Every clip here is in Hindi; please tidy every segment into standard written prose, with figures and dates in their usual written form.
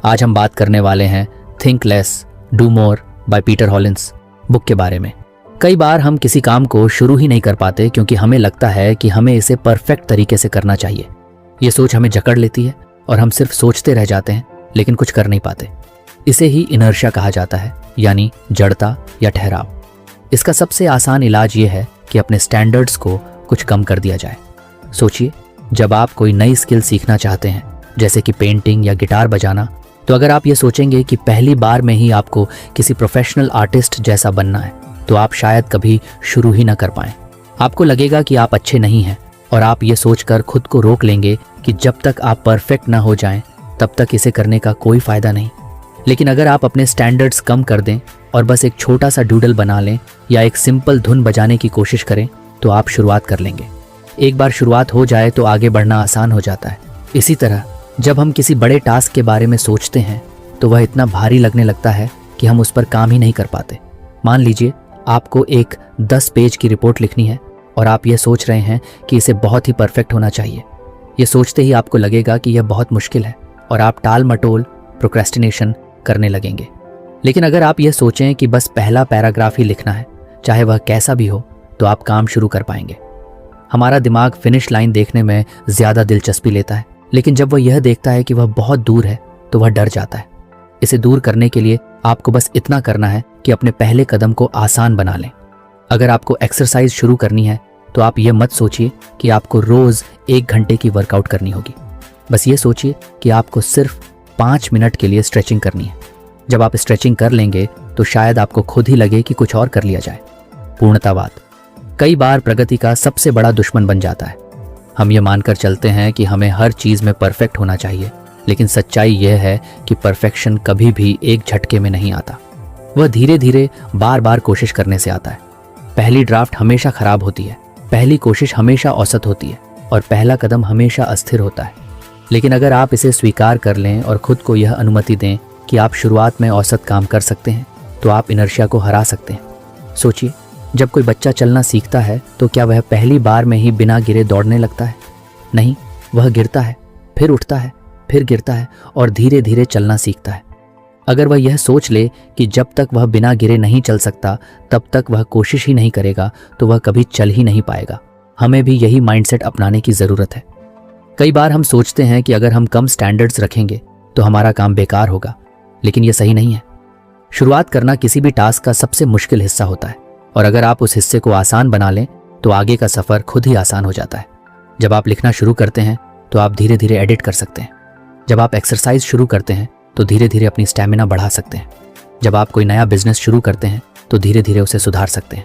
आज हम बात करने वाले हैं think less do more by Peter Hollins book के बारे में। कई बार हम किसी काम को शुरू ही नहीं कर पाते क्योंकि हमें लगता है कि हमें इसे परफेक्ट तरीके से करना चाहिए। ये सोच हमें जकड़ लेती है और हम सिर्फ सोचते रह जाते हैं लेकिन कुछ कर नहीं पाते। इसे ही इनर्शिया कहा जाता है, यानी जड़ता या ठहराव। इसका सबसे आसान इलाज ये है कि अपने स्टैंडर्ड्स को कुछ कम कर दिया जाए। सोचिए, जब आप कोई नई स्किल सीखना चाहते हैं, जैसे कि पेंटिंग या गिटार बजाना, तो अगर आप ये सोचेंगे कि पहली बार में ही आपको किसी प्रोफेशनल आर्टिस्ट जैसा बनना है, तो आप शायद कभी शुरू ही ना कर पाएं। आपको लगेगा कि आप अच्छे नहीं हैं और आप ये सोचकर खुद को रोक लेंगे कि जब तक आप परफेक्ट ना हो जाएं, तब तक इसे करने का कोई फायदा नहीं। लेकिन अगर आप अपने स्टैंडर्ड्स कम कर दें और बस एक छोटा सा डूडल बना लें या एक सिंपल धुन बजाने की कोशिश करें, तो आप शुरुआत कर लेंगे। एक बार शुरुआत हो जाए तो आगे बढ़ना आसान हो जाता है। इसी तरह जब हम किसी बड़े टास्क के बारे में सोचते हैं तो वह इतना भारी लगने लगता है कि हम उस पर काम ही नहीं कर पाते। मान लीजिए आपको एक 10 पेज की रिपोर्ट लिखनी है और आप ये सोच रहे हैं कि इसे बहुत ही परफेक्ट होना चाहिए। ये सोचते ही आपको लगेगा कि यह बहुत मुश्किल है और आप टाल मटोल प्रोक्रेस्टिनेशन करने लगेंगे। लेकिन अगर आप ये सोचें कि बस पहला पैराग्राफ ही लिखना है, चाहे वह कैसा भी हो, तो आप काम शुरू कर पाएंगे। हमारा दिमाग फिनिश लाइन देखने में ज़्यादा दिलचस्पी लेता है, लेकिन जब वह यह देखता है कि वह बहुत दूर है तो वह डर जाता है। इसे दूर करने के लिए आपको बस इतना करना है कि अपने पहले कदम को आसान बना लें। अगर आपको एक्सरसाइज शुरू करनी है तो आप ये मत सोचिए कि आपको रोज़ 1 घंटे की वर्कआउट करनी होगी। बस ये सोचिए कि आपको सिर्फ 5 मिनट के लिए स्ट्रेचिंग करनी है। जब आप स्ट्रेचिंग कर लेंगे तो शायद आपको खुद ही लगे कि कुछ और कर लिया जाए। पूर्णतावाद कई बार प्रगति का सबसे बड़ा दुश्मन बन जाता है। हम ये मानकर चलते हैं कि हमें हर चीज़ में परफेक्ट होना चाहिए, लेकिन सच्चाई यह है कि परफेक्शन कभी भी एक झटके में नहीं आता। वह धीरे धीरे बार बार कोशिश करने से आता है। पहली ड्राफ्ट हमेशा खराब होती है, पहली कोशिश हमेशा औसत होती है और पहला कदम हमेशा अस्थिर होता है। लेकिन अगर आप इसे स्वीकार कर लें और खुद को यह अनुमति दें कि आप शुरुआत में औसत काम कर सकते हैं, तो आप इनर्शिया को हरा सकते हैं। सोचिए, जब कोई बच्चा चलना सीखता है तो क्या वह पहली बार में ही बिना गिरे दौड़ने लगता है? नहीं, वह गिरता है, फिर उठता है, फिर गिरता है और धीरे धीरे चलना सीखता है। अगर वह यह सोच ले कि जब तक वह बिना गिरे नहीं चल सकता तब तक वह कोशिश ही नहीं करेगा, तो वह कभी चल ही नहीं पाएगा। हमें भी यही माइंडसेट अपनाने की ज़रूरत है। कई बार हम सोचते हैं कि अगर हम कम स्टैंडर्ड्स रखेंगे तो हमारा काम बेकार होगा, लेकिन यह सही नहीं है। शुरुआत करना किसी भी टास्क का सबसे मुश्किल हिस्सा होता है और अगर आप उस हिस्से को आसान बना लें तो आगे का सफ़र खुद ही आसान हो जाता है। जब आप लिखना शुरू करते हैं तो आप धीरे धीरे एडिट कर सकते हैं। जब आप एक्सरसाइज शुरू करते हैं तो धीरे धीरे अपनी स्टैमिना बढ़ा सकते हैं। जब आप कोई नया बिजनेस शुरू करते हैं तो धीरे धीरे उसे सुधार सकते हैं।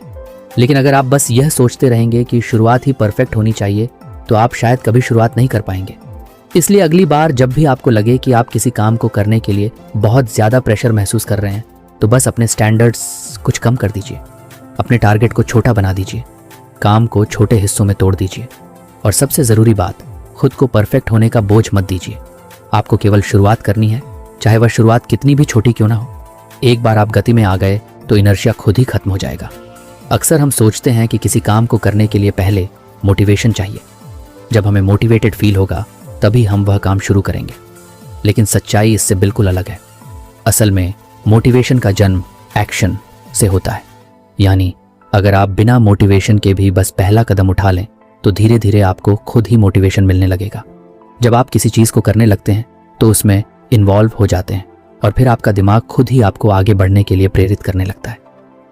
लेकिन अगर आप बस यह सोचते रहेंगे कि शुरुआत ही परफेक्ट होनी चाहिए, तो आप शायद कभी शुरुआत नहीं कर पाएंगे। इसलिए अगली बार जब भी आपको लगे कि आप किसी काम को करने के लिए बहुत ज़्यादा प्रेशर महसूस कर रहे हैं, तो बस अपने स्टैंडर्ड्स कुछ कम कर दीजिए। अपने टारगेट को छोटा बना दीजिए, काम को छोटे हिस्सों में तोड़ दीजिए और सबसे ज़रूरी बात, खुद को परफेक्ट होने का बोझ मत दीजिए। आपको केवल शुरुआत करनी है, चाहे वह शुरुआत कितनी भी छोटी क्यों ना हो। एक बार आप गति में आ गए तो इनर्शिया खुद ही खत्म हो जाएगा। अक्सर हम सोचते हैं कि किसी काम को करने के लिए पहले मोटिवेशन चाहिए। जब हमें मोटिवेटेड फील होगा तभी हम वह काम शुरू करेंगे, लेकिन सच्चाई इससे बिल्कुल अलग है। असल में मोटिवेशन का जन्म एक्शन से होता है। यानी अगर आप बिना मोटिवेशन के भी बस पहला कदम उठा लें तो धीरे धीरे आपको खुद ही मोटिवेशन मिलने लगेगा। जब आप किसी चीज़ को करने लगते हैं तो उसमें इन्वॉल्व हो जाते हैं और फिर आपका दिमाग खुद ही आपको आगे बढ़ने के लिए प्रेरित करने लगता है।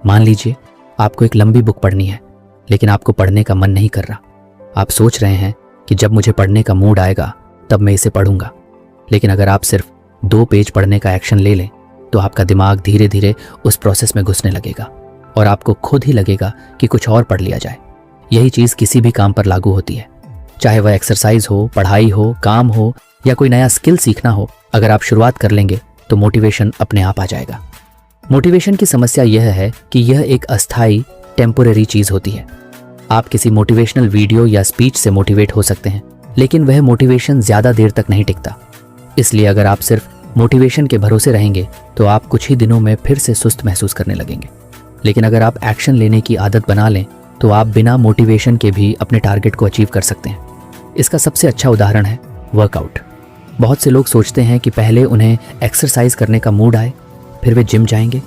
मान लीजिए आपको एक लंबी बुक पढ़नी है, लेकिन आपको पढ़ने का मन नहीं कर रहा। आप सोच रहे हैं कि जब मुझे पढ़ने का मूड आएगा तब मैं इसे पढ़ूंगा। लेकिन अगर आप सिर्फ 2 पेज पढ़ने का एक्शन ले लें तो आपका दिमाग धीरे धीरे उस प्रोसेस में घुसने लगेगा और आपको खुद ही लगेगा कि कुछ और पढ़ लिया जाए। यही चीज़ किसी भी काम पर लागू होती है, चाहे वह एक्सरसाइज हो, पढ़ाई हो, काम हो या कोई नया स्किल सीखना हो। अगर आप शुरुआत कर लेंगे तो मोटिवेशन अपने आप आ जाएगा। मोटिवेशन की समस्या यह है कि यह एक अस्थायी टेम्पोरेरी चीज़ होती है। आप किसी मोटिवेशनल वीडियो या स्पीच से मोटिवेट हो सकते हैं, लेकिन वह मोटिवेशन ज़्यादा देर तक नहीं टिकता। इसलिए अगर आप सिर्फ मोटिवेशन के भरोसे रहेंगे तो आप कुछ ही दिनों में फिर से सुस्त महसूस करने लगेंगे। लेकिन अगर आप एक्शन लेने की आदत बना लें तो आप बिना मोटिवेशन के भी अपने टारगेट को अचीव कर सकते हैं। इसका सबसे अच्छा उदाहरण है वर्कआउट। बहुत से लोग सोचते हैं कि पहले उन्हें एक्सरसाइज करने का मूड आए, फिर वे जिम जाएंगे।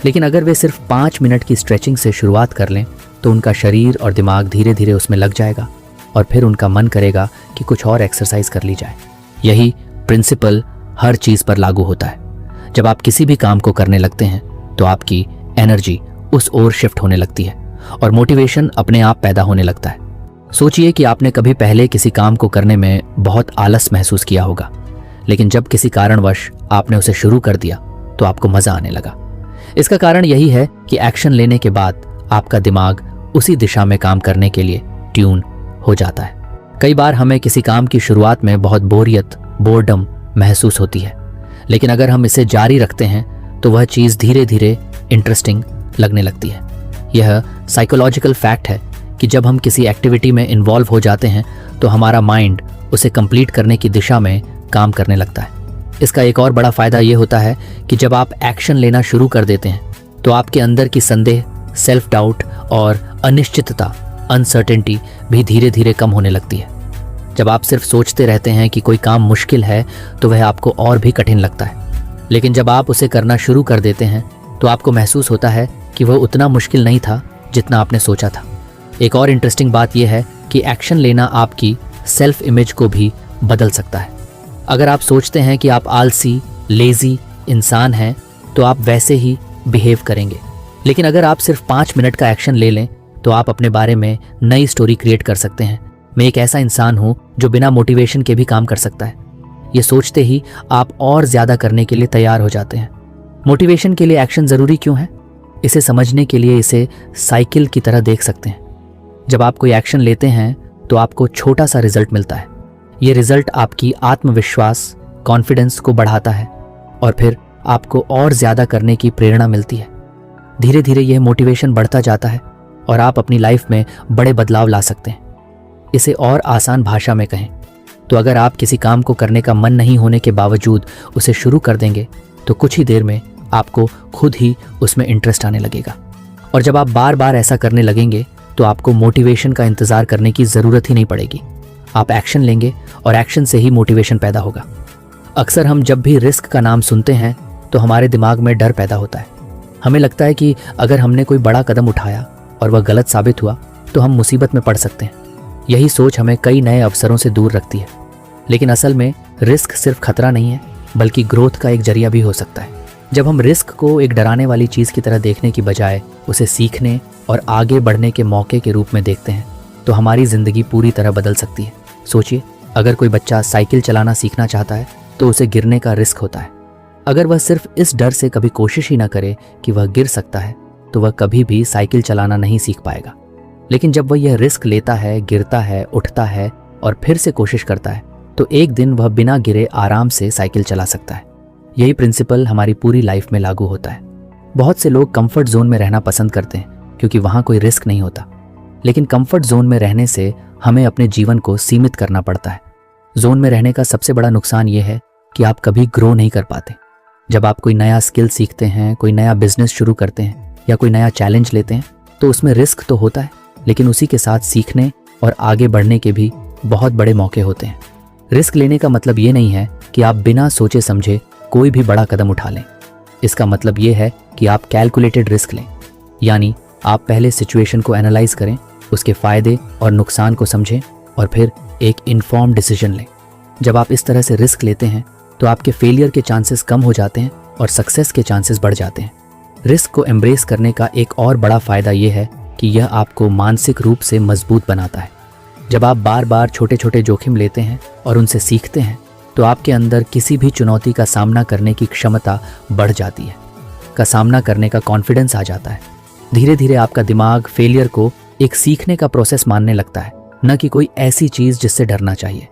लेकिन अगर वे सिर्फ 5 मिनट की स्ट्रेचिंग से शुरुआत कर लें तो उनका शरीर और दिमाग धीरे धीरे उसमें लग जाएगा और फिर उनका मन करेगा कि कुछ और एक्सरसाइज कर ली जाए। यही प्रिंसिपल हर चीज़ पर लागू होता है। जब आप किसी भी काम को करने लगते हैं तो आपकी एनर्जी उस ओर शिफ्ट होने लगती है और मोटिवेशन अपने आप पैदा होने लगता है। सोचिए कि आपने कभी पहले किसी काम को करने में बहुत आलस महसूस किया होगा, लेकिन जब किसी कारणवश आपने उसे शुरू कर दिया तो आपको मज़ा आने लगा। इसका कारण यही है कि एक्शन लेने के बाद आपका दिमाग उसी दिशा में काम करने के लिए ट्यून हो जाता है। कई बार हमें किसी काम की शुरुआत में बहुत बोर्डम महसूस होती है, लेकिन अगर हम इसे जारी रखते हैं तो वह चीज़ धीरे धीरे इंटरेस्टिंग लगने लगती है। यह साइकोलॉजिकल फैक्ट है कि जब हम किसी एक्टिविटी में इन्वॉल्व हो जाते हैं तो हमारा माइंड उसे कंप्लीट करने की दिशा में काम करने लगता है। इसका एक और बड़ा फायदा ये होता है कि जब आप एक्शन लेना शुरू कर देते हैं तो आपके अंदर की संदेह, सेल्फ डाउट और अनिश्चितता, अनसर्टेनिटी भी धीरे धीरे कम होने लगती है। जब आप सिर्फ सोचते रहते हैं कि कोई काम मुश्किल है तो वह आपको और भी कठिन लगता है, लेकिन जब आप उसे करना शुरू कर देते हैं तो आपको महसूस होता है कि वह उतना मुश्किल नहीं था जितना आपने सोचा था। एक और इंटरेस्टिंग बात यह है कि एक्शन लेना आपकी सेल्फ इमेज को भी बदल सकता है। अगर आप सोचते हैं कि आप आलसी, लेजी इंसान हैं तो आप वैसे ही बिहेव करेंगे, लेकिन अगर आप सिर्फ 5 मिनट का एक्शन ले लें तो आप अपने बारे में नई स्टोरी क्रिएट कर सकते हैं। मैं एक ऐसा इंसान हूं जो बिना मोटिवेशन के भी काम कर सकता है। ये सोचते ही आप और ज्यादा करने के लिए तैयार हो जाते हैं। मोटिवेशन के लिए एक्शन जरूरी क्यों है? इसे समझने के लिए इसे साइकिल की तरह देख सकते हैं। जब आप कोई एक्शन लेते हैं तो आपको छोटा सा रिजल्ट मिलता है। ये रिजल्ट आपकी आत्मविश्वास, कॉन्फिडेंस को बढ़ाता है और फिर आपको और ज्यादा करने की प्रेरणा मिलती है। धीरे धीरे यह मोटिवेशन बढ़ता जाता है और आप अपनी लाइफ में बड़े बदलाव ला सकते हैं। इसे और आसान भाषा में कहें तो अगर आप किसी काम को करने का मन नहीं होने के बावजूद उसे शुरू कर देंगे तो कुछ ही देर में आपको खुद ही उसमें इंटरेस्ट आने लगेगा। और जब आप बार बार ऐसा करने लगेंगे तो आपको मोटिवेशन का इंतजार करने की ज़रूरत ही नहीं पड़ेगी। आप एक्शन लेंगे और एक्शन से ही मोटिवेशन पैदा होगा। अक्सर हम जब भी रिस्क का नाम सुनते हैं तो हमारे दिमाग में डर पैदा होता है। हमें लगता है कि अगर हमने कोई बड़ा कदम उठाया और वह गलत साबित हुआ तो हम मुसीबत में पड़ सकते हैं। यही सोच हमें कई नए अवसरों से दूर रखती है, लेकिन असल में रिस्क सिर्फ खतरा नहीं है बल्कि ग्रोथ का एक जरिया भी हो सकता है। जब हम रिस्क को एक डराने वाली चीज़ की तरह देखने की बजाय उसे सीखने और आगे बढ़ने के मौके के रूप में देखते हैं तो हमारी ज़िंदगी पूरी तरह बदल सकती है। सोचिए, अगर कोई बच्चा साइकिल चलाना सीखना चाहता है तो उसे गिरने का रिस्क होता है। अगर वह सिर्फ इस डर से कभी कोशिश ही ना करे कि वह गिर सकता है तो वह कभी भी साइकिल चलाना नहीं सीख पाएगा। लेकिन जब वह यह रिस्क लेता है, गिरता है, उठता है और फिर से कोशिश करता है तो एक दिन वह बिना गिरे आराम से साइकिल चला सकता है। यही प्रिंसिपल हमारी पूरी लाइफ में लागू होता है। बहुत से लोग कंफर्ट जोन में रहना पसंद करते हैं क्योंकि वहाँ कोई रिस्क नहीं होता, लेकिन कंफर्ट जोन में रहने से हमें अपने जीवन को सीमित करना पड़ता है। जोन में रहने का सबसे बड़ा नुकसान यह है कि आप कभी ग्रो नहीं कर पाते। जब आप कोई नया स्किल सीखते हैं, कोई नया बिजनेस शुरू करते हैं या कोई नया चैलेंज लेते हैं तो उसमें रिस्क तो होता है, लेकिन उसी के साथ सीखने और आगे बढ़ने के भी बहुत बड़े मौके होते हैं। रिस्क लेने का मतलब ये नहीं है कि आप बिना सोचे समझे कोई भी बड़ा कदम उठा लें। इसका मतलब ये है कि आप कैलकुलेटेड रिस्क लें, यानी आप पहले सिचुएशन को एनालाइज करें, उसके फ़ायदे और नुकसान को समझें और फिर एक इन्फॉर्म्ड डिसीजन लें। जब आप इस तरह से रिस्क लेते हैं तो आपके फेलियर के चांसेस कम हो जाते हैं और सक्सेस के चांसेस बढ़ जाते हैं। रिस्क को एम्ब्रेस करने का एक और बड़ा फ़ायदा ये है कि यह आपको मानसिक रूप से मजबूत बनाता है। जब आप बार बार छोटे छोटे जोखिम लेते हैं और उनसे सीखते हैं तो आपके अंदर किसी भी चुनौती का सामना करने की क्षमता बढ़ जाती है, का सामना करने का कॉन्फिडेंस आ जाता है। धीरे धीरे आपका दिमाग फेलियर को एक सीखने का प्रोसेस मानने लगता है, न कि कोई ऐसी चीज़ जिससे डरना चाहिए।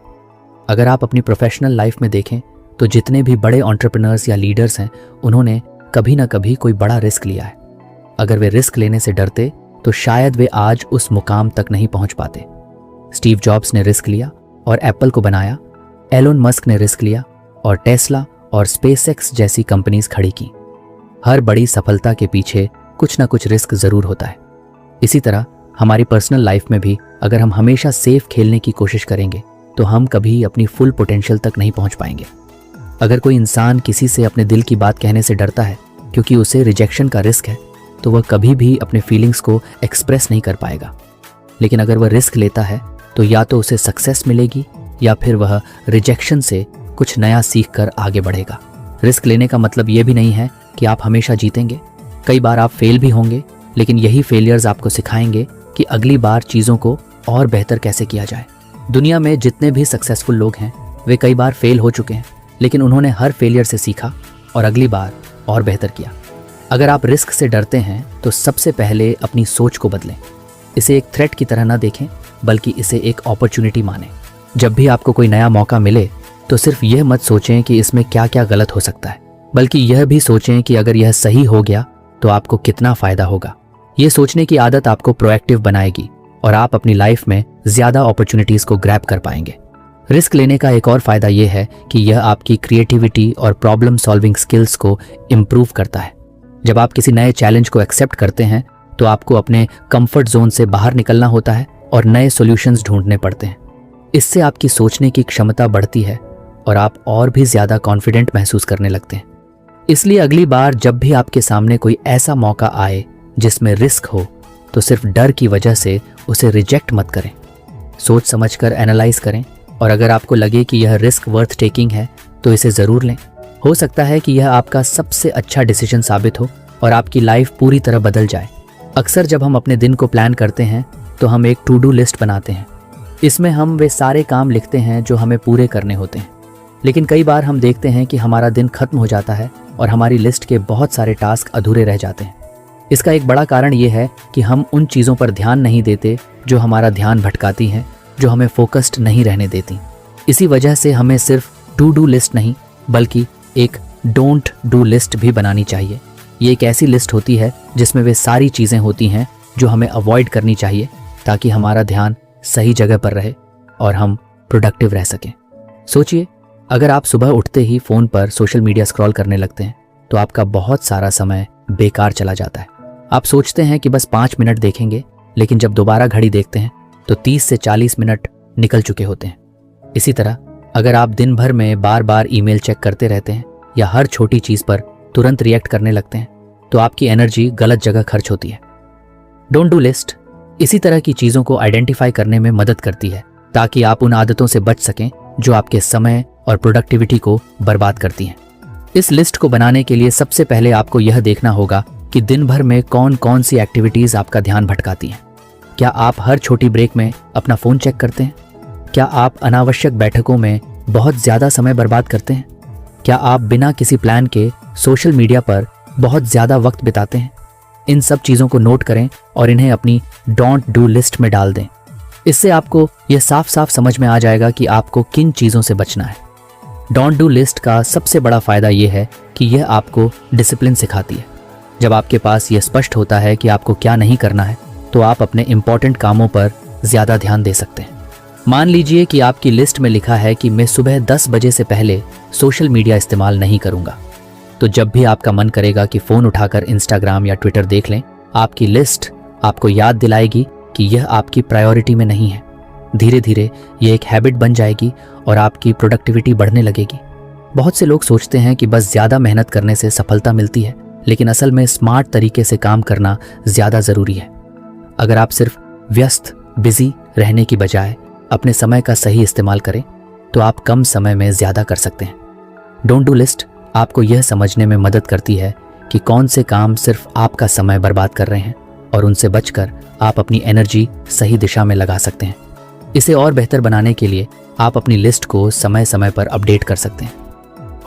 अगर आप अपनी प्रोफेशनल लाइफ में देखें तो जितने भी बड़े एंटरप्रेन्योर्स या लीडर्स हैं उन्होंने कभी ना कभी कोई बड़ा रिस्क लिया है। अगर वे रिस्क लेने से डरते तो शायद वे आज उस मुकाम तक नहीं पहुंच पाते। स्टीव जॉब्स ने रिस्क लिया और एप्पल को बनाया, एलोन मस्क ने रिस्क लिया और टेस्ला और स्पेसएक्स जैसी कंपनीज खड़ी की। हर बड़ी सफलता के पीछे कुछ ना कुछ रिस्क जरूर होता है। इसी तरह हमारी पर्सनल लाइफ में भी अगर हम हमेशा सेफ खेलने की कोशिश करेंगे तो हम कभी अपनी फुल पोटेंशियल तक नहीं पहुंच पाएंगे। अगर कोई इंसान किसी से अपने दिल की बात कहने से डरता है क्योंकि उसे रिजेक्शन का रिस्क है, तो वह कभी भी अपने फीलिंग्स को एक्सप्रेस नहीं कर पाएगा। लेकिन अगर वह रिस्क लेता है तो या तो उसे सक्सेस मिलेगी या फिर वह रिजेक्शन से कुछ नया सीख कर आगे बढ़ेगा। रिस्क लेने का मतलब ये भी नहीं है कि आप हमेशा जीतेंगे। कई बार आप फेल भी होंगे, लेकिन यही फेलियर्स आपको सिखाएंगे कि अगली बार चीज़ों को और बेहतर कैसे किया जाए। दुनिया में जितने भी सक्सेसफुल लोग हैं वे कई बार फेल हो चुके हैं, लेकिन उन्होंने हर फेलियर से सीखा और अगली बार और बेहतर किया। अगर आप रिस्क से डरते हैं तो सबसे पहले अपनी सोच को बदलें। इसे एक थ्रेट की तरह ना देखें, बल्कि इसे एक अपॉर्चुनिटी मानें। जब भी आपको कोई नया मौका मिले तो सिर्फ यह मत सोचें कि इसमें क्या क्या गलत हो सकता है, बल्कि यह भी सोचें कि अगर यह सही हो गया तो आपको कितना फायदा होगा। ये सोचने की आदत आपको प्रोएक्टिव बनाएगी और आप अपनी लाइफ में ज्यादा अपॉर्चुनिटीज को ग्रैब कर पाएंगे। रिस्क लेने का एक और फायदा यह है कि यह आपकी क्रिएटिविटी और प्रॉब्लम सॉल्विंग स्किल्स को इम्प्रूव करता है। जब आप किसी नए चैलेंज को एक्सेप्ट करते हैं तो आपको अपने कंफर्ट जोन से बाहर निकलना होता है और नए सॉल्यूशंस ढूंढने पड़ते हैं। इससे आपकी सोचने की क्षमता बढ़ती है और आप और भी ज्यादा कॉन्फिडेंट महसूस करने लगते हैं। इसलिए अगली बार जब भी आपके सामने कोई ऐसा मौका आए जिसमें रिस्क हो, तो सिर्फ डर की वजह से उसे रिजेक्ट मत करें। सोच समझकर एनालाइज करें और अगर आपको लगे कि यह रिस्क वर्थ टेकिंग है तो इसे ज़रूर लें। हो सकता है कि यह आपका सबसे अच्छा डिसीजन साबित हो और आपकी लाइफ पूरी तरह बदल जाए। अक्सर जब हम अपने दिन को प्लान करते हैं तो हम एक टू डू लिस्ट बनाते हैं। इसमें हम वे सारे काम लिखते हैं जो हमें पूरे करने होते हैं। लेकिन कई बार हम देखते हैं कि हमारा दिन खत्म हो जाता है और हमारी लिस्ट के बहुत सारे टास्क अधूरे रह जाते हैं। इसका एक बड़ा कारण ये है कि हम उन चीज़ों पर ध्यान नहीं देते जो हमारा ध्यान भटकाती हैं, जो हमें फोकस्ड नहीं रहने देती। इसी वजह से हमें सिर्फ टू डू लिस्ट नहीं बल्कि एक डोंट डू लिस्ट भी बनानी चाहिए। ये एक ऐसी लिस्ट होती है जिसमें वे सारी चीज़ें होती हैं जो हमें अवॉइड करनी चाहिए ताकि हमारा ध्यान सही जगह पर रहे और हम प्रोडक्टिव रह सकें। सोचिए, अगर आप सुबह उठते ही फ़ोन पर सोशल मीडिया स्क्रॉल करने लगते हैं तो आपका बहुत सारा समय बेकार चला जाता है। आप सोचते हैं कि बस 5 मिनट देखेंगे, लेकिन जब दोबारा घड़ी देखते हैं तो 30 से 40 मिनट निकल चुके होते हैं। इसी तरह अगर आप दिन भर में बार बार ईमेल चेक करते रहते हैं या हर छोटी चीज़ पर तुरंत रिएक्ट करने लगते हैं तो आपकी एनर्जी गलत जगह खर्च होती है। डोंट डू लिस्ट इसी तरह की चीज़ों को आइडेंटिफाई करने में मदद करती है ताकि आप उन आदतों से बच सकें जो आपके समय और प्रोडक्टिविटी को बर्बाद करती हैं। इस लिस्ट को बनाने के लिए सबसे पहले आपको यह देखना होगा कि दिन भर में कौन कौन सी एक्टिविटीज़ आपका ध्यान भटकाती हैं। क्या आप हर छोटी ब्रेक में अपना फ़ोन चेक करते हैं? क्या आप अनावश्यक बैठकों में बहुत ज़्यादा समय बर्बाद करते हैं? क्या आप बिना किसी प्लान के सोशल मीडिया पर बहुत ज़्यादा वक्त बिताते हैं? इन सब चीज़ों को नोट करें और इन्हें अपनी डोंट डू लिस्ट में डाल दें। इससे आपको यह साफ साफ समझ में आ जाएगा कि आपको किन चीज़ों से बचना है। डोंट डू लिस्ट का सबसे बड़ा फ़ायदा यह है कि यह आपको डिसिप्लिन सिखाती है। जब आपके पास यह स्पष्ट होता है कि आपको क्या नहीं करना है तो आप अपने इम्पॉर्टेंट कामों पर ज़्यादा ध्यान दे सकते हैं। मान लीजिए कि आपकी लिस्ट में लिखा है कि मैं सुबह 10 बजे से पहले सोशल मीडिया इस्तेमाल नहीं करूंगा। तो जब भी आपका मन करेगा कि फ़ोन उठाकर इंस्टाग्राम या ट्विटर देख लें, आपकी लिस्ट आपको याद दिलाएगी कि यह आपकी प्रायोरिटी में नहीं है। धीरे धीरे ये एक हैबिट बन जाएगी और आपकी प्रोडक्टिविटी बढ़ने लगेगी। बहुत से लोग सोचते हैं कि बस ज़्यादा मेहनत करने से सफलता मिलती है, लेकिन असल में स्मार्ट तरीके से काम करना ज़्यादा ज़रूरी है। अगर आप सिर्फ व्यस्त बिजी रहने की बजाय अपने समय का सही इस्तेमाल करें तो आप कम समय में ज़्यादा कर सकते हैं। डोंट डू लिस्ट आपको यह समझने में मदद करती है कि कौन से काम सिर्फ आपका समय बर्बाद कर रहे हैं और उनसे बचकर आप अपनी एनर्जी सही दिशा में लगा सकते हैं। इसे और बेहतर बनाने के लिए आप अपनी लिस्ट को समय समय पर अपडेट कर सकते हैं।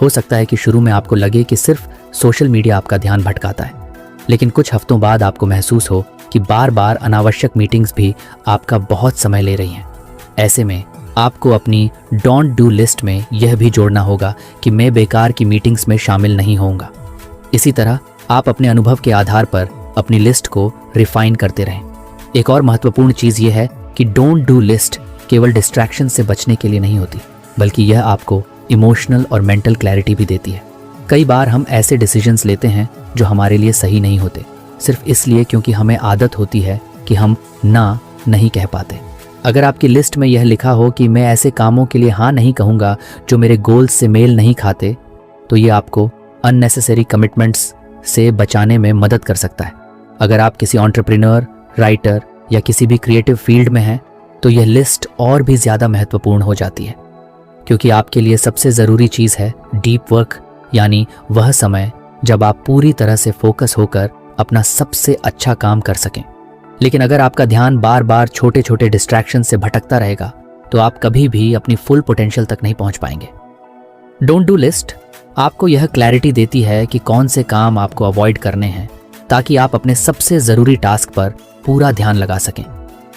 हो सकता है कि शुरू में आपको लगे कि सिर्फ सोशल मीडिया आपका ध्यान भटकाता है, लेकिन कुछ हफ्तों बाद आपको महसूस हो कि बार बार अनावश्यक मीटिंग्स भी आपका बहुत समय ले रही हैं। ऐसे में आपको अपनी डोंट डू लिस्ट में यह भी जोड़ना होगा कि मैं बेकार की मीटिंग्स में शामिल नहीं होऊंगा। इसी तरह आप अपने अनुभव के आधार पर अपनी लिस्ट को रिफाइन करते रहें। एक और महत्वपूर्ण चीज़ यह है कि डोंट डू लिस्ट केवल डिस्ट्रैक्शन से बचने के लिए नहीं होती, बल्कि यह आपको इमोशनल और मेंटल क्लैरिटी भी देती है। कई बार हम ऐसे डिसीजंस लेते हैं जो हमारे लिए सही नहीं होते, सिर्फ इसलिए क्योंकि हमें आदत होती है कि हम ना नहीं कह पाते। अगर आपकी लिस्ट में यह लिखा हो कि मैं ऐसे कामों के लिए हाँ नहीं कहूँगा जो मेरे गोल्स से मेल नहीं खाते, तो ये आपको अननेसेसरी कमिटमेंट्स से बचाने में मदद कर सकता है। अगर आप किसी एंटरप्रेन्योर, राइटर या किसी भी क्रिएटिव फील्ड में हैं, तो यह लिस्ट और भी ज़्यादा महत्वपूर्ण हो जाती है, क्योंकि आपके लिए सबसे ज़रूरी चीज़ है डीप वर्क, यानी वह समय जब आप पूरी तरह से फोकस होकर अपना सबसे अच्छा काम कर सकें। लेकिन अगर आपका ध्यान बार बार छोटे छोटे डिस्ट्रैक्शन से भटकता रहेगा, तो आप कभी भी अपनी फुल पोटेंशियल तक नहीं पहुंच पाएंगे। डोंट डू लिस्ट आपको यह क्लैरिटी देती है कि कौन से काम आपको अवॉइड करने हैं, ताकि आप अपने सबसे ज़रूरी टास्क पर पूरा ध्यान लगा सकें।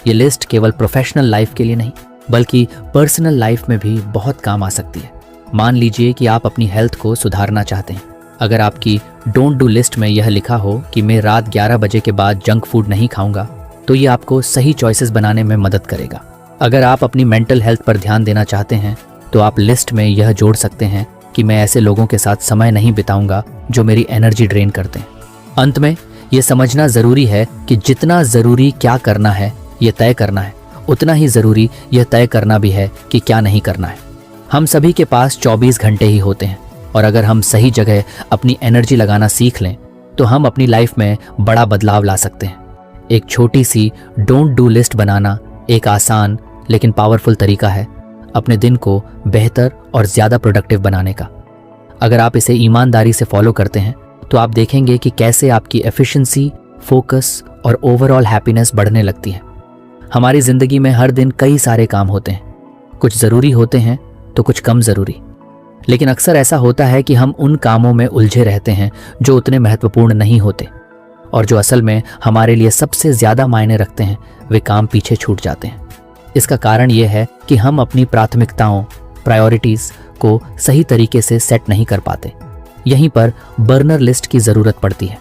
ये लिस्ट केवल प्रोफेशनल लाइफ के लिए नहीं, बल्कि पर्सनल लाइफ में भी बहुत काम आ सकती है। मान लीजिए कि आप अपनी हेल्थ को सुधारना चाहते हैं। अगर आपकी डोंट डू लिस्ट में यह लिखा हो कि मैं रात 11 बजे के बाद जंक फूड नहीं खाऊंगा, तो ये आपको सही चॉइसेस बनाने में मदद करेगा। अगर आप अपनी मेंटल हेल्थ पर ध्यान देना चाहते हैं, तो आप लिस्ट में यह जोड़ सकते हैं कि मैं ऐसे लोगों के साथ समय नहीं बिताऊंगा जो मेरी एनर्जी ड्रेन करते हैं। अंत में यह समझना ज़रूरी है कि जितना ज़रूरी क्या करना है यह तय करना है, उतना ही ज़रूरी यह तय करना भी है कि क्या नहीं करना है। हम सभी के पास 24 घंटे ही होते हैं, और अगर हम सही जगह अपनी एनर्जी लगाना सीख लें, तो हम अपनी लाइफ में बड़ा बदलाव ला सकते हैं। एक छोटी सी डोंट डू लिस्ट बनाना एक आसान लेकिन पावरफुल तरीका है अपने दिन को बेहतर और ज़्यादा प्रोडक्टिव बनाने का। अगर आप इसे ईमानदारी से फॉलो करते हैं, तो आप देखेंगे कि कैसे आपकी एफिशिएंसी, फोकस और ओवरऑल हैप्पीनेस बढ़ने लगती है। हमारी ज़िंदगी में हर दिन कई सारे काम होते हैं, कुछ ज़रूरी होते हैं तो कुछ कम ज़रूरी। लेकिन अक्सर ऐसा होता है कि हम उन कामों में उलझे रहते हैं जो उतने महत्वपूर्ण नहीं होते, और जो असल में हमारे लिए सबसे ज़्यादा मायने रखते हैं वे काम पीछे छूट जाते हैं। इसका कारण यह है कि हम अपनी प्राथमिकताओं, प्रायोरिटीज़ को सही तरीके से सेट नहीं कर पाते। यहीं पर बर्नर लिस्ट की ज़रूरत पड़ती है।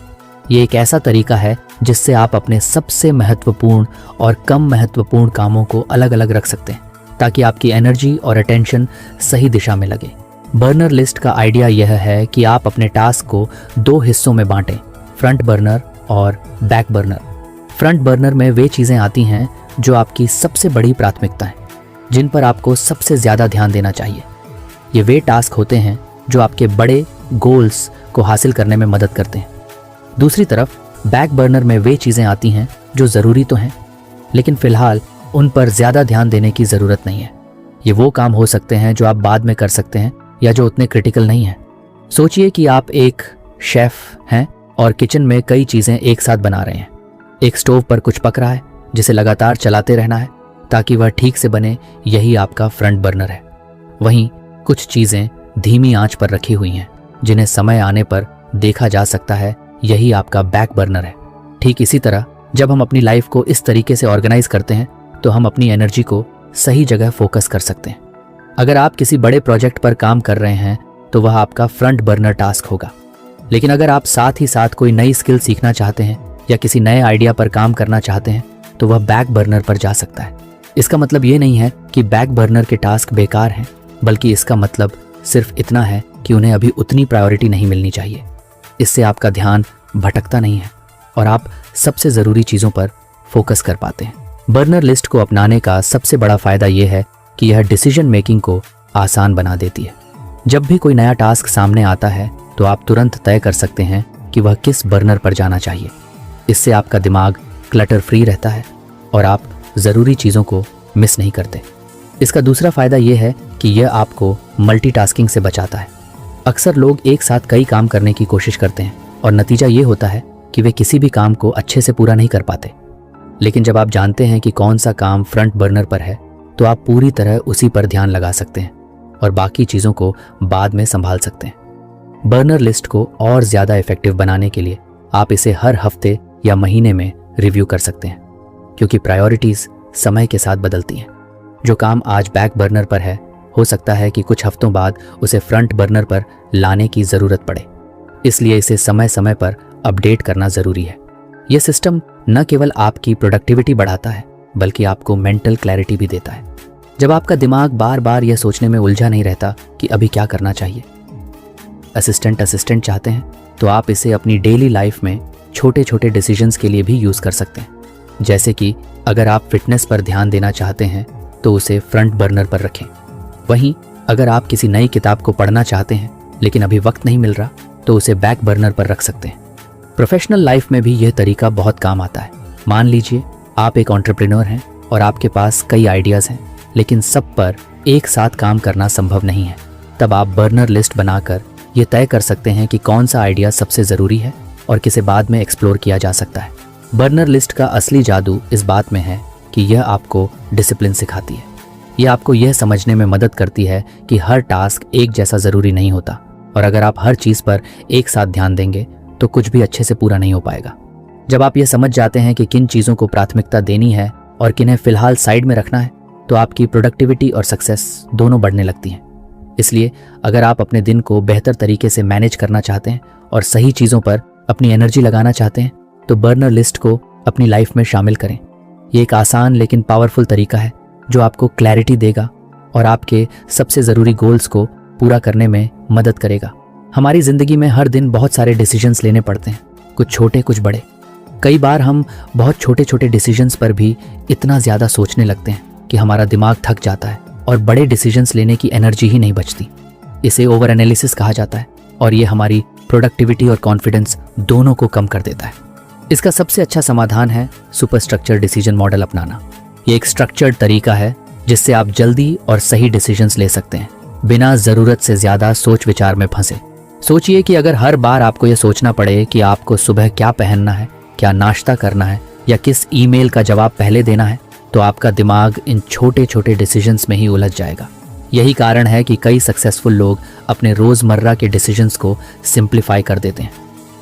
ये एक ऐसा तरीका है जिससे आप अपने सबसे महत्वपूर्ण और कम महत्वपूर्ण कामों को अलग अलग रख सकते हैं, ताकि आपकी एनर्जी और अटेंशन सही दिशा में लगे। बर्नर लिस्ट का आइडिया यह है कि आप अपने टास्क को 2 हिस्सों में बांटें, फ्रंट बर्नर और बैक बर्नर। फ्रंट बर्नर में वे चीज़ें आती हैं जो आपकी सबसे बड़ी प्राथमिकता है, जिन पर आपको सबसे ज़्यादा ध्यान देना चाहिए। ये वे टास्क होते हैं जो आपके बड़े गोल्स को हासिल करने में मदद करते हैं। दूसरी तरफ बैक बर्नर में वे चीज़ें आती हैं जो ज़रूरी तो हैं, लेकिन फ़िलहाल उन पर ज़्यादा ध्यान देने की ज़रूरत नहीं है। ये वो काम हो सकते हैं जो आप बाद में कर सकते हैं या जो उतने क्रिटिकल नहीं हैं। सोचिए कि आप एक शेफ़ हैं और किचन में कई चीज़ें एक साथ बना रहे हैं। एक स्टोव पर कुछ पक रहा है जिसे लगातार चलाते रहना है ताकि वह ठीक से बने, यही आपका फ्रंट बर्नर है। वहीं कुछ चीज़ें धीमी आंच पर रखी हुई हैं जिन्हें समय आने पर देखा जा सकता है, यही आपका बैक बर्नर है। ठीक इसी तरह जब हम अपनी लाइफ को इस तरीके से ऑर्गेनाइज करते हैं, तो हम अपनी एनर्जी को सही जगह फोकस कर सकते हैं। अगर आप किसी बड़े प्रोजेक्ट पर काम कर रहे हैं, तो वह आपका फ्रंट बर्नर टास्क होगा। लेकिन अगर आप साथ ही साथ कोई नई स्किल सीखना चाहते हैं या किसी नए आइडिया पर काम करना चाहते हैं, तो वह बैक बर्नर पर जा सकता है। इसका मतलब ये नहीं है कि बैक बर्नर के टास्क बेकार हैं, बल्कि इसका मतलब सिर्फ इतना है कि उन्हें अभी उतनी प्रायोरिटी नहीं मिलनी चाहिए। इससे आपका ध्यान भटकता नहीं है और आप सबसे ज़रूरी चीज़ों पर फोकस कर पाते हैं। बर्नर लिस्ट को अपनाने का सबसे बड़ा फ़ायदा यह है कि यह डिसीजन मेकिंग को आसान बना देती है। जब भी कोई नया टास्क सामने आता है, तो आप तुरंत तय कर सकते हैं कि वह किस बर्नर पर जाना चाहिए। इससे आपका दिमाग क्लटर फ्री रहता है और आप ज़रूरी चीज़ों को मिस नहीं करते। इसका दूसरा फ़ायदा यह है कि यह आपको मल्टीटास्किंग से बचाता है। अक्सर लोग एक साथ कई काम करने की कोशिश करते हैं और नतीजा ये होता है कि वे किसी भी काम को अच्छे से पूरा नहीं कर पाते। लेकिन जब आप जानते हैं कि कौन सा काम फ्रंट बर्नर पर है, तो आप पूरी तरह उसी पर ध्यान लगा सकते हैं और बाकी चीज़ों को बाद में संभाल सकते हैं। बर्नर लिस्ट को और ज़्यादा इफेक्टिव बनाने के लिए आप इसे हर हफ्ते या महीने में रिव्यू कर सकते हैं, क्योंकि प्रायोरिटीज़ समय के साथ बदलती हैं। जो काम आज बैक बर्नर पर है, हो सकता है कि कुछ हफ्तों बाद उसे फ्रंट बर्नर पर लाने की ज़रूरत पड़े। इसलिए इसे समय समय पर अपडेट करना ज़रूरी है। यह सिस्टम न केवल आपकी प्रोडक्टिविटी बढ़ाता है, बल्कि आपको मेंटल क्लैरिटी भी देता है। जब आपका दिमाग बार बार यह सोचने में उलझा नहीं रहता कि अभी क्या करना चाहिए। असिस्टेंट चाहते हैं तो आप इसे अपनी डेली लाइफ में छोटे छोटे डिसीजंस के लिए भी यूज़ कर सकते हैं। जैसे कि अगर आप फिटनेस पर ध्यान देना चाहते हैं तो उसे फ्रंट बर्नर पर रखें। वहीं अगर आप किसी नई किताब को पढ़ना चाहते हैं लेकिन अभी वक्त नहीं मिल रहा तो उसे बैक बर्नर पर रख सकते हैं। प्रोफेशनल लाइफ में भी यह तरीका बहुत काम आता है। मान लीजिए आप एक एंटरप्रेन्योर हैं और आपके पास कई आइडियाज़ हैं लेकिन सब पर एक साथ काम करना संभव नहीं है। तब आप बर्नर लिस्ट बनाकर ये तय कर सकते हैं कि कौन सा आइडिया सबसे ज़रूरी है और किसे बाद में एक्सप्लोर किया जा सकता है। बर्नर लिस्ट का असली जादू इस बात में है कि यह आपको डिसिप्लिन सिखाती है। यह आपको यह समझने में मदद करती है कि हर टास्क एक जैसा ज़रूरी नहीं होता और अगर आप हर चीज़ पर एक साथ ध्यान देंगे तो कुछ भी अच्छे से पूरा नहीं हो पाएगा। जब आप ये समझ जाते हैं कि किन चीज़ों को प्राथमिकता देनी है और किन्हें फिलहाल साइड में रखना है तो आपकी प्रोडक्टिविटी और सक्सेस दोनों बढ़ने लगती हैं। इसलिए अगर आप अपने दिन को बेहतर तरीके से मैनेज करना चाहते हैं और सही चीज़ों पर अपनी एनर्जी लगाना चाहते हैं तो बर्नर लिस्ट को अपनी लाइफ में शामिल करें। ये एक आसान लेकिन पावरफुल तरीका है जो आपको क्लैरिटी देगा और आपके सबसे ज़रूरी गोल्स को पूरा करने में मदद करेगा। हमारी ज़िंदगी में हर दिन बहुत सारे डिसीजंस लेने पड़ते हैं, कुछ छोटे कुछ बड़े। कई बार हम बहुत छोटे छोटे डिसीजंस पर भी इतना ज़्यादा सोचने लगते हैं कि हमारा दिमाग थक जाता है और बड़े डिसीजंस लेने की एनर्जी ही नहीं बचती। इसे ओवर एनालिसिस कहा जाता है और ये हमारी प्रोडक्टिविटी और कॉन्फिडेंस दोनों को कम कर देता है। इसका सबसे अच्छा समाधान है सुपर स्ट्रक्चर डिसीजन मॉडल अपनाना। ये एक स्ट्रक्चर्ड तरीका है जिससे आप जल्दी और सही डिसीजंस ले सकते हैं बिना ज़रूरत से ज़्यादा सोच विचार में फंसे। सोचिए कि अगर हर बार आपको यह सोचना पड़े कि आपको सुबह क्या पहनना है, क्या नाश्ता करना है या किस ईमेल का जवाब पहले देना है तो आपका दिमाग इन छोटे छोटे डिसीजंस में ही उलझ जाएगा। यही कारण है कि कई सक्सेसफुल लोग अपने रोज़मर्रा के डिसीजंस को सिंप्लीफाई कर देते हैं।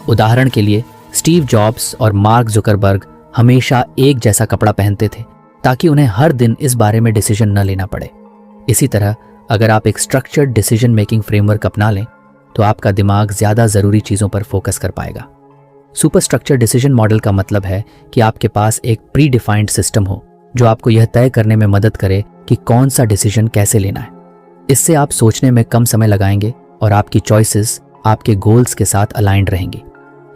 उदाहरण के लिए स्टीव जॉब्स और मार्क जुकरबर्ग हमेशा एक जैसा कपड़ा पहनते थे ताकि उन्हें हर दिन इस बारे में डिसीजन न लेना पड़े। इसी तरह अगर आप एक स्ट्रक्चर्ड डिसीजन मेकिंग फ्रेमवर्क अपना लें तो आपका दिमाग ज़्यादा ज़रूरी चीज़ों पर फोकस कर पाएगा। सुपर स्ट्रक्चर डिसीजन मॉडल का मतलब है कि आपके पास एक प्री डिफाइंड सिस्टम हो जो आपको यह तय करने में मदद करे कि कौन सा डिसीजन कैसे लेना है। इससे आप सोचने में कम समय लगाएंगे और आपकी चॉइसेस आपके गोल्स के साथ अलाइंड रहेंगी।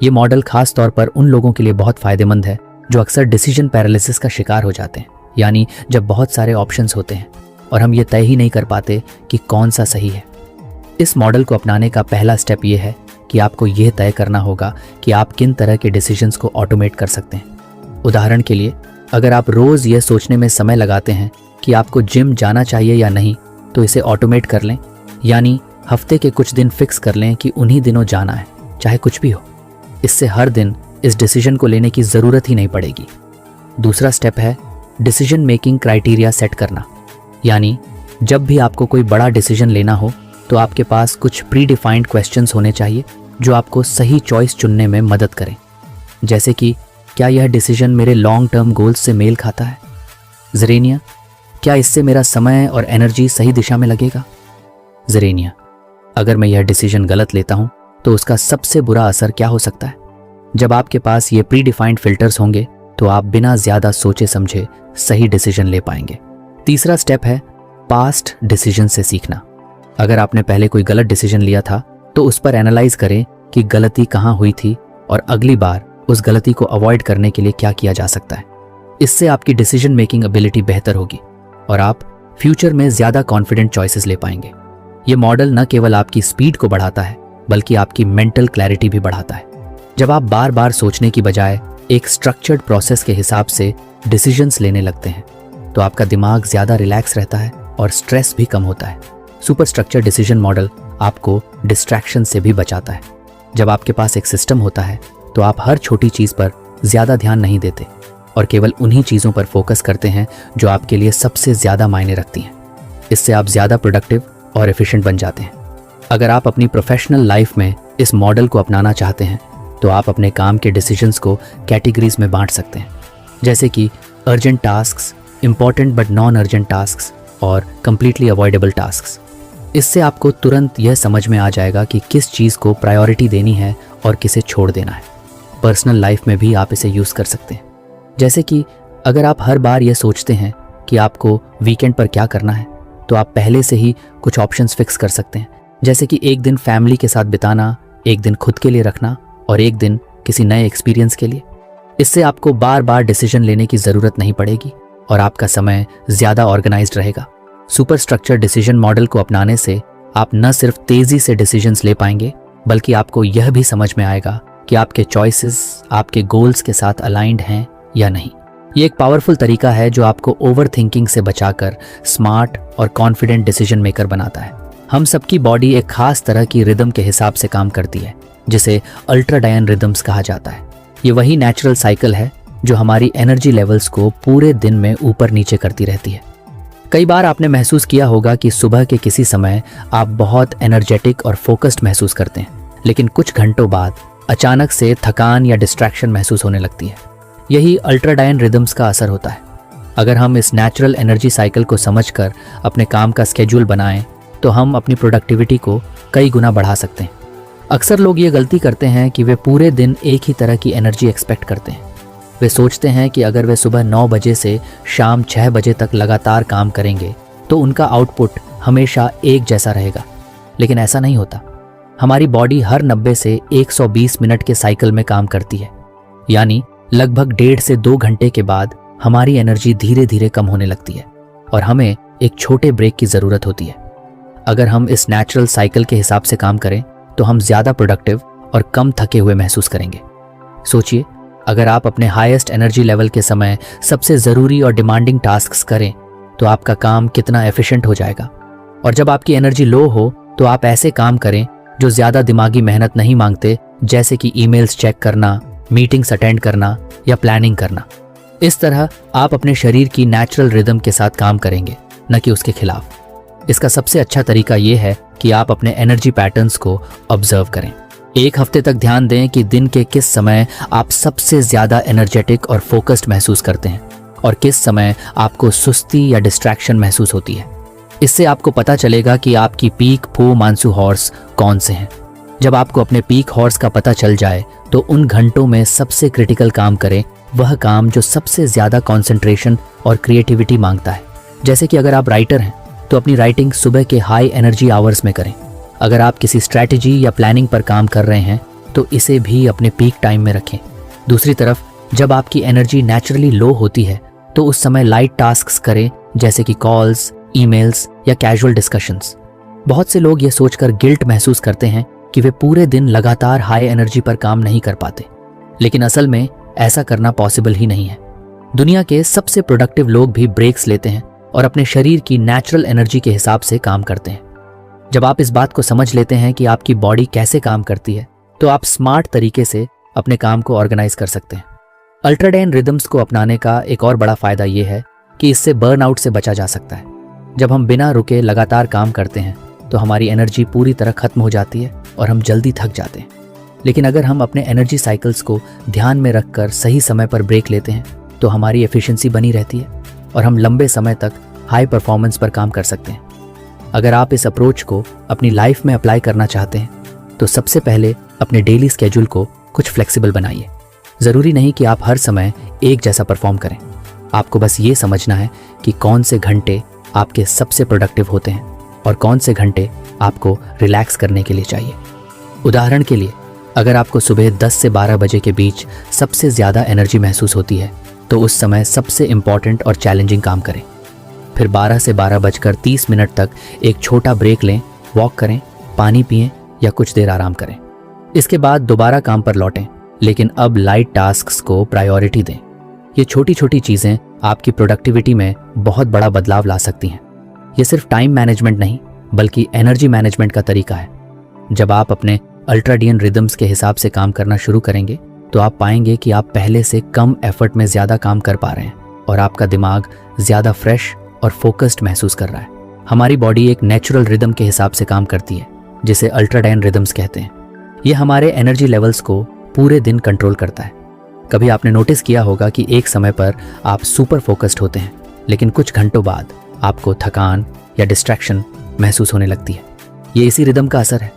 ये मॉडल खास तौर पर उन लोगों के लिए बहुत फायदेमंद है जो अक्सर डिसीजन पैरालिसिस का शिकार हो जाते हैं, यानी जब बहुत सारे ऑप्शंस होते हैं और हम ये तय ही नहीं कर पाते कि कौन सा सही है। इस मॉडल को अपनाने का पहला स्टेप ये है कि आपको यह तय करना होगा कि आप किन तरह के डिसीजंस को ऑटोमेट कर सकते हैं। उदाहरण के लिए अगर आप रोज़ यह सोचने में समय लगाते हैं कि आपको जिम जाना चाहिए या नहीं तो इसे ऑटोमेट कर लें, यानी हफ्ते के कुछ दिन फिक्स कर लें कि उन्हीं दिनों जाना है, चाहे कुछ भी हो। इससे हर दिन इस डिसीजन को लेने की ज़रूरत ही नहीं पड़ेगी। दूसरा स्टेप है डिसीजन मेकिंग क्राइटेरिया सेट करना, यानी जब भी आपको कोई बड़ा डिसीजन लेना हो तो आपके पास कुछ प्री डिफाइंड क्वेश्चंस होने चाहिए जो आपको सही चॉइस चुनने में मदद करें। जैसे कि क्या यह डिसीजन मेरे लॉन्ग टर्म गोल्स से मेल खाता है? ज़ेरेनिया, क्या इससे मेरा समय और एनर्जी सही दिशा में लगेगा? ज़ेरेनिया, अगर मैं यह डिसीजन गलत लेता हूं तो उसका सबसे बुरा असर क्या हो सकता है? जब आपके पास ये प्री डिफाइंड फिल्टर्स होंगे तो आप बिना ज़्यादा सोचे समझे सही डिसीजन ले पाएंगे। तीसरा स्टेप है पास्ट डिसीजन से सीखना। अगर आपने पहले कोई गलत डिसीजन लिया था तो उस पर एनालाइज करें कि गलती कहाँ हुई थी और अगली बार उस गलती को अवॉइड करने के लिए क्या किया जा सकता है। इससे आपकी डिसीजन मेकिंग एबिलिटी बेहतर होगी और आप फ्यूचर में ज़्यादा कॉन्फिडेंट चॉइसेस ले पाएंगे। ये मॉडल न केवल आपकी स्पीड को बढ़ाता है बल्कि आपकी मेंटल क्लैरिटी भी बढ़ाता है। जब आप बार बार सोचने की बजाय एक स्ट्रक्चर्ड प्रोसेस के हिसाब से डिसीजंस लेने लगते हैं तो आपका दिमाग ज़्यादा रिलैक्स रहता है और स्ट्रेस भी कम होता है। सुपर स्ट्रक्चर डिसीजन मॉडल आपको डिस्ट्रैक्शन से भी बचाता है। जब आपके पास एक सिस्टम होता है तो आप हर छोटी चीज़ पर ज़्यादा ध्यान नहीं देते और केवल उन्हीं चीज़ों पर फोकस करते हैं जो आपके लिए सबसे ज़्यादा मायने रखती हैं। इससे आप ज़्यादा प्रोडक्टिव और एफिशिएंट बन जाते हैं। अगर आप अपनी प्रोफेशनल लाइफ में इस मॉडल को अपनाना चाहते हैं तो आप अपने काम के डिसीजंस को कैटेगरीज में बांट सकते हैं, जैसे कि urgent tasks, important but non urgent tasks और कंप्लीटली अवॉइडेबल टास्क्स। इससे आपको तुरंत यह समझ में आ जाएगा कि किस चीज़ को प्रायोरिटी देनी है और किसे छोड़ देना है। पर्सनल लाइफ में भी आप इसे यूज़ कर सकते हैं, जैसे कि अगर आप हर बार यह सोचते हैं कि आपको वीकेंड पर क्या करना है तो आप पहले से ही कुछ ऑप्शंस फिक्स कर सकते हैं, जैसे कि एक दिन फैमिली के साथ बिताना, एक दिन खुद के लिए रखना और एक दिन किसी नए एक्सपीरियंस के लिए। इससे आपको बार बार डिसीजन लेने की ज़रूरत नहीं पड़ेगी और आपका समय ज़्यादा ऑर्गेनाइज्ड रहेगा। सुपर स्ट्रक्चर डिसीजन मॉडल को अपनाने से आप न सिर्फ तेज़ी से डिसीजंस ले पाएंगे, बल्कि आपको यह भी समझ में आएगा कि आपके चॉइसेस आपके गोल्स के साथ अलाइंड हैं या नहीं। ये एक पावरफुल तरीका है जो आपको ओवर थिंकिंग से बचाकर स्मार्ट और कॉन्फिडेंट डिसीजन मेकर बनाता है। हम सबकी बॉडी एक खास तरह की रिदम के हिसाब से काम करती है, जिसे अल्ट्राडायन रिदम्स कहा जाता है। ये वही नेचुरल साइकिल है जो हमारी एनर्जी लेवल्स को पूरे दिन में ऊपर नीचे करती रहती है। कई बार आपने महसूस किया होगा कि सुबह के किसी समय आप बहुत एनर्जेटिक और फोकस्ड महसूस करते हैं, लेकिन कुछ घंटों बाद अचानक से थकान या डिस्ट्रैक्शन महसूस होने लगती है। यही अल्ट्राडायन रिदम्स का असर होता है। अगर हम इस नेचुरल एनर्जी साइकिल को समझकर अपने काम का स्केड्यूल बनाएं, तो हम अपनी प्रोडक्टिविटी को कई गुना बढ़ा सकते हैं। अक्सर लोग ये गलती करते हैं कि वे पूरे दिन एक ही तरह की एनर्जी एक्सपेक्ट करते हैं। वे सोचते हैं कि अगर वे सुबह 9 बजे से शाम 6 बजे तक लगातार काम करेंगे तो उनका आउटपुट हमेशा एक जैसा रहेगा, लेकिन ऐसा नहीं होता। हमारी बॉडी हर 90 से 120 मिनट के साइकिल में काम करती है, यानी लगभग 1.5 से 2 घंटे के बाद हमारी एनर्जी धीरे धीरे कम होने लगती है और हमें एक छोटे ब्रेक की ज़रूरत होती है। अगर हम इस नेचुरल साइकिल के हिसाब से काम करें तो हम ज़्यादा प्रोडक्टिव और कम थके हुए महसूस करेंगे। सोचिए, अगर आप अपने हाईएस्ट एनर्जी लेवल के समय सबसे ज़रूरी और डिमांडिंग टास्क्स करें तो आपका काम कितना एफिशिएंट हो जाएगा। और जब आपकी एनर्जी लो हो तो आप ऐसे काम करें जो ज़्यादा दिमागी मेहनत नहीं मांगते, जैसे कि ईमेल्स चेक करना, मीटिंग्स अटेंड करना या प्लानिंग करना। इस तरह आप अपने शरीर की नेचुरल रिदम के साथ काम करेंगे, न कि उसके खिलाफ। इसका सबसे अच्छा तरीका यह है कि आप अपने एनर्जी पैटर्न्स को ऑब्जर्व करें। एक हफ्ते तक ध्यान दें कि दिन के किस समय आप सबसे ज़्यादा एनर्जेटिक और फोकस्ड महसूस करते हैं और किस समय आपको सुस्ती या डिस्ट्रैक्शन महसूस होती है। इससे आपको पता चलेगा कि आपकी पीक फू मानसू हॉर्स कौन से हैं। जब आपको अपने पीक हॉर्स का पता चल जाए तो उन घंटों में सबसे क्रिटिकल काम करें, वह काम जो सबसे ज़्यादा कॉन्सेंट्रेशन और क्रिएटिविटी मांगता है। जैसे कि अगर आप राइटर हैं तो अपनी राइटिंग सुबह के हाई एनर्जी आवर्स में करें। अगर आप किसी स्ट्रैटेजी या प्लानिंग पर काम कर रहे हैं तो इसे भी अपने पीक टाइम में रखें। दूसरी तरफ, जब आपकी एनर्जी नेचुरली लो होती है तो उस समय लाइट टास्क्स करें, जैसे कि कॉल्स, ईमेल्स या कैजुअल डिस्कशंस। बहुत से लोग ये सोचकर गिल्ट महसूस करते हैं कि वे पूरे दिन लगातार हाई एनर्जी पर काम नहीं कर पाते, लेकिन असल में ऐसा करना पॉसिबल ही नहीं है। दुनिया के सबसे प्रोडक्टिव लोग भी ब्रेक्स लेते हैं और अपने शरीर की नेचुरल एनर्जी के हिसाब से काम करते हैं। जब आप इस बात को समझ लेते हैं कि आपकी बॉडी कैसे काम करती है, तो आप स्मार्ट तरीके से अपने काम को ऑर्गेनाइज कर सकते हैं। अल्ट्राडायन रिदम्स को अपनाने का एक और बड़ा फायदा यह है कि इससे बर्नआउट से बचा जा सकता है। जब हम बिना रुके लगातार काम करते हैं तो हमारी एनर्जी पूरी तरह खत्म हो जाती है और हम जल्दी थक जाते हैं। लेकिन अगर हम अपने एनर्जी साइकिल्स को ध्यान में रखकर सही समय पर ब्रेक लेते हैं तो हमारी एफिशिएंसी बनी रहती है और हम लंबे समय तक हाई परफॉर्मेंस पर काम कर सकते हैं। अगर आप इस अप्रोच को अपनी लाइफ में अप्लाई करना चाहते हैं तो सबसे पहले अपने डेली स्केड्यूल को कुछ फ्लेक्सिबल बनाइए। ज़रूरी नहीं कि आप हर समय एक जैसा परफॉर्म करें। आपको बस ये समझना है कि कौन से घंटे आपके सबसे प्रोडक्टिव होते हैं और कौन से घंटे आपको रिलैक्स करने के लिए चाहिए। उदाहरण के लिए, अगर आपको सुबह 10 से 12 बजे के बीच सबसे ज़्यादा एनर्जी महसूस होती है तो उस समय सबसे इम्पॉर्टेंट और चैलेंजिंग काम करें। फिर 12 से 12:30 तक एक छोटा ब्रेक लें, वॉक करें, पानी पिएं या कुछ देर आराम करें। इसके बाद दोबारा काम पर लौटें, लेकिन अब लाइट टास्क्स को प्रायोरिटी दें। ये छोटी छोटी चीज़ें आपकी प्रोडक्टिविटी में बहुत बड़ा बदलाव ला सकती हैं। ये सिर्फ टाइम मैनेजमेंट नहीं, बल्कि एनर्जी मैनेजमेंट का तरीका है। जब आप अपने अल्ट्राडायन रिदम्स के हिसाब से काम करना शुरू करेंगे तो आप पाएंगे कि आप पहले से कम एफर्ट में ज़्यादा काम कर पा रहे हैं और आपका दिमाग ज़्यादा फ्रेश और फोकस्ड महसूस कर रहा है। हमारी बॉडी एक नेचुरल रिदम के हिसाब से काम करती है, जिसे अल्ट्राडायन रिदम्स कहते हैं। ये हमारे एनर्जी लेवल्स को पूरे दिन कंट्रोल करता है। कभी आपने नोटिस किया होगा कि एक समय पर आप सुपर फोकस्ड होते हैं, लेकिन कुछ घंटों बाद आपको थकान या डिस्ट्रैक्शन महसूस होने लगती है। ये इसी रिदम का असर है।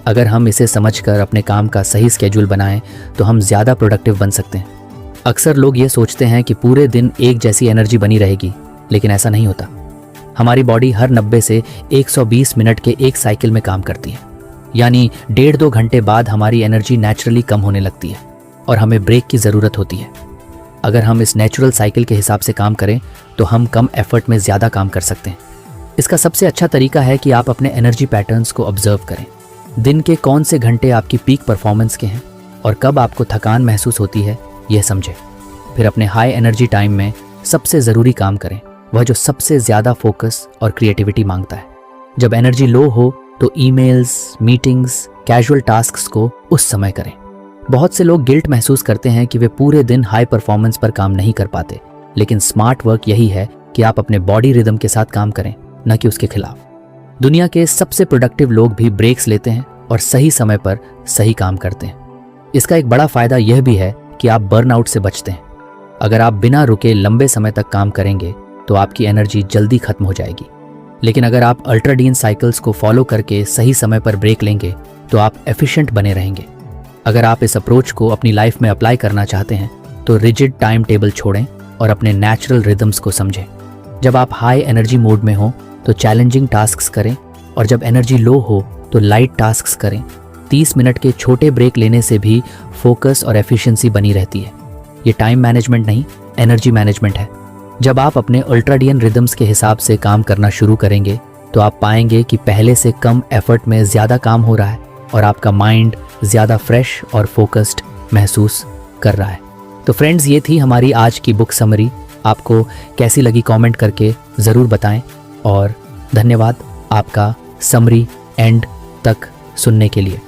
अगर हम इसे समझकर अपने काम का सही स्केड्यूल बनाएं तो हम ज़्यादा प्रोडक्टिव बन सकते हैं। अक्सर लोग ये सोचते हैं कि पूरे दिन एक जैसी एनर्जी बनी रहेगी, लेकिन ऐसा नहीं होता। हमारी बॉडी हर 90 से 120 मिनट के एक साइकिल में काम करती है, यानी 1.5-2 घंटे बाद हमारी एनर्जी नेचुरली कम होने लगती है। और हमें ब्रेक की ज़रूरत होती है। अगर हम इस नेचुरल साइकिल के हिसाब से काम करें तो हम कम एफर्ट में ज़्यादा काम कर सकते हैं। इसका सबसे अच्छा तरीका है कि आप अपने एनर्जी पैटर्न्स को ऑब्जर्व करें। दिन के कौन से घंटे आपकी पीक परफॉर्मेंस के हैं और कब आपको थकान महसूस होती है, यह समझें। फिर अपने हाई एनर्जी टाइम में सबसे ज़रूरी काम करें, वह जो सबसे ज़्यादा फोकस और क्रिएटिविटी मांगता है। जब एनर्जी लो हो तो ईमेल्स, मीटिंग्स, कैजुअल टास्क्स को उस समय करें। बहुत से लोग गिल्ट महसूस करते हैं कि वे पूरे दिन हाई परफॉर्मेंस पर काम नहीं कर पाते, लेकिन स्मार्ट वर्क यही है कि आप अपने बॉडी रिदम के साथ काम करें, न कि उसके खिलाफ। दुनिया के सबसे प्रोडक्टिव लोग भी ब्रेक्स लेते हैं और सही समय पर सही काम करते हैं। इसका एक बड़ा फायदा यह भी है कि आप बर्नआउट से बचते हैं। अगर आप बिना रुके लंबे समय तक काम करेंगे तो आपकी एनर्जी जल्दी खत्म हो जाएगी, लेकिन अगर आप अल्ट्राडीन साइकिल्स को फॉलो करके सही समय पर ब्रेक लेंगे तो आप एफिशिएंट बने रहेंगे। अगर आप इस अप्रोच को अपनी लाइफ में अप्लाई करना चाहते हैं तो रिजिड टाइम टेबल छोड़ें और अपने नेचुरल रिदम्स को समझें। जब आप हाई एनर्जी मोड में हो तो चैलेंजिंग टास्क्स करें और जब एनर्जी लो हो तो लाइट टास्क्स करें। 30 मिनट के छोटे ब्रेक लेने से भी फोकस और एफिशिएंसी बनी रहती है। ये टाइम मैनेजमेंट नहीं, एनर्जी मैनेजमेंट है। जब आप अपने अल्ट्राडियन रिदम्स के हिसाब से काम करना शुरू करेंगे तो आप पाएंगे कि पहले से कम एफर्ट में ज़्यादा काम हो रहा है और आपका माइंड ज़्यादा फ्रेश और फोकस्ड महसूस कर रहा है। तो फ्रेंड्स, ये थी हमारी आज की बुक समरी। आपको कैसी लगी कमेंट करके ज़रूर बताएं और धन्यवाद आपका समरी एंड तक सुनने के लिए।